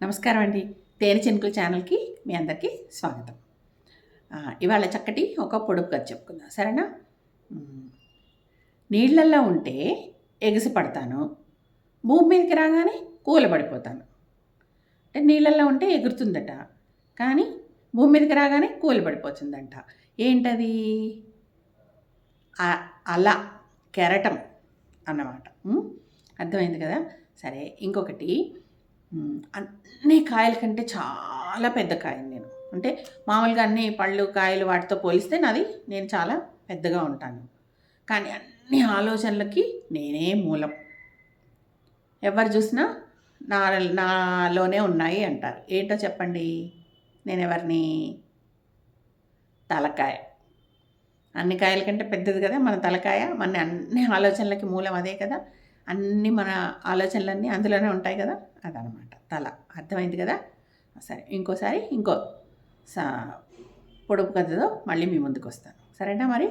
నమస్కారం అండి. తేనె చినుకుల ఛానల్‌కి మీ అందరికీ స్వాగతం. ఇవాళ చక్కటి ఒక పొడుపు కథ చెప్పుకుందాం. సరేనా? హ్మ్. నీళ్ళల్లో ఉంటే ఎగిసి పడతాను. భూమి మీదకి రాగానే కూలబడిపోతాను. అంటే నీళ్ళల్లో ఉంటే ఎగురుతుందట. కానీ భూమి మీదకి రాగానే కూలబడిపోతుందంట. ఏంటది? అల, కెరటం అన్నమాట. అర్థమైంది కదా! సరే ఇంకొకటి అన్ని కాయల కంటే చాలా పెద్ద కాయని నేను. అంటే మామూలుగా అన్ని పళ్ళు, కాయలు వాటితో పోలిస్తే నేను చాలా పెద్దగా ఉంటాను. కానీ అన్ని ఆలోచనలకి నేనే మూలం. ఎవరు చూసినా నా నాలోనే ఉన్నాయి అంటారు. ఏంటో చెప్పండి? నేనెవరిని? తలకాయ. అన్ని కాయల కంటే పెద్దది కదా మన తలకాయ. మన అన్ని ఆలోచనలకి మూలం అదే కదా! అన్నీ మన ఆలోచనలన్నీ అందులోనే ఉంటాయి కదా! అదనమాట తల. అర్థమైంది కదా! సరే ఇంకోసారి ఇంకో సా పొడుపు కథతో మళ్ళీ మీ ముందుకొస్తాను. సరేనా మరి?